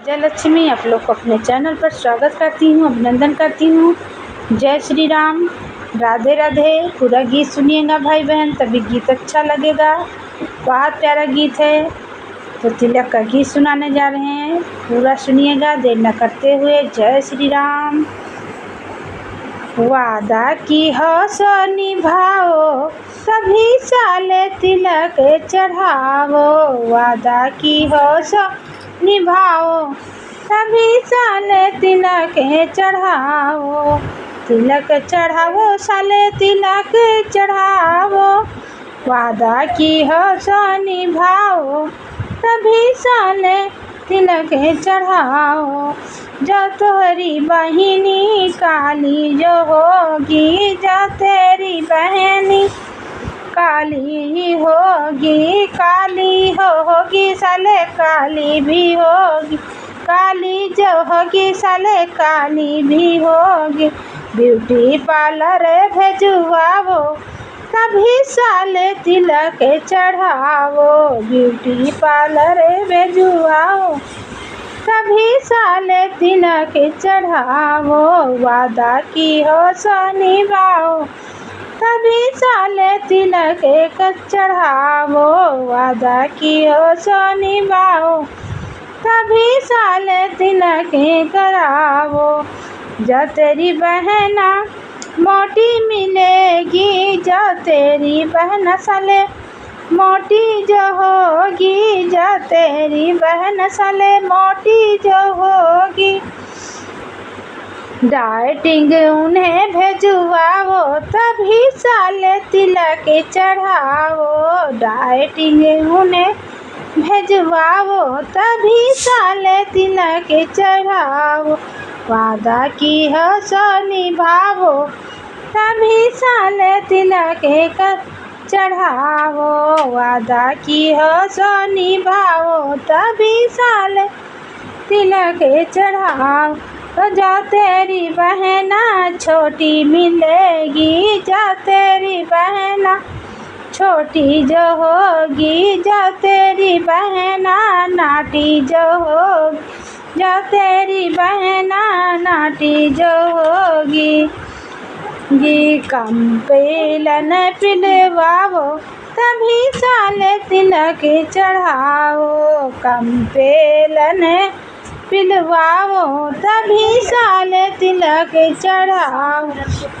जय लक्ष्मी, आप लोग को अपने चैनल पर स्वागत करती हूँ, अभिनंदन करती हूँ। जय श्री राम, राधे राधे। पूरा गीत सुनिएगा भाई बहन, तभी गीत अच्छा लगेगा। बहुत प्यारा गीत है, तो तिलक का गीत सुनाने जा रहे हैं। पूरा सुनिएगा, देर न करते हुए। जय श्री राम। वादा की हो सो निभाओ, सभी साले तिलक चढ़ावो। वादा की हो सो निभाओ, सभी साले तिलक चढ़ाओ। तिलक चढ़ाओ साले तिलक चढ़ाओ। वादा की हो सो निभाओ, सभी साले तिलक चढ़ाओ। जो तोहरी बहिनी काली जो होगी, जो तेरी बहनी काली होगी, काली होगी साले काली भी होगी। काली जो होगी साले काली भी होगी। ब्यूटी पार्लर भेजवाओ, सभी साले तिलक चढ़ाओ। ब्यूटी पार्लर भेजवाओ, सभी साले तिलक चढ़ाओ। वादा की हो सो निभाओ, सभी साले तिलक चढ़ाओ। वादा की हो सो निभाओ, सभी साले तिलक कराओ। जो तेरी बहना मोटी मिलेगी, जो तेरी बहन साले मोटी जो होगी, जो तेरी बहन साले मोटी जो होगी। डाइटिंग उन्हें भेजवाओ, तभी साले तिलक चढ़ाओ। डाइटिंग उन्हें भेजवाओ, तभी साले तिलक चढ़ाओ। वादा की हो सो निभाओ, तभी साले तिलक चढ़ाओ। वादा की हो सो निभाओ, तभी साले तिलक चढ़ाओ। तो जो तेरी बहना छोटी मिलेगी, जो तेरी बहना छोटी जो होगी, जो तेरी बहना नाटी जो होगी, जो तेरी बहना नाटी जो होगी। कम पेलन पिलवाओ, तभी साले तिलक चढ़ाओ। कम पेलन पिलवाओ, तभी साले तिलक चढ़ाओ।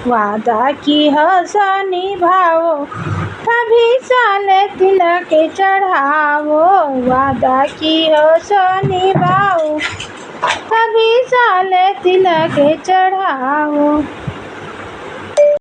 वादा की हो सो निभाओ, तभी साले तिलक चढ़ाओ। वादा की हो सो निभाओ, तभी साले तिलक चढ़ाओ।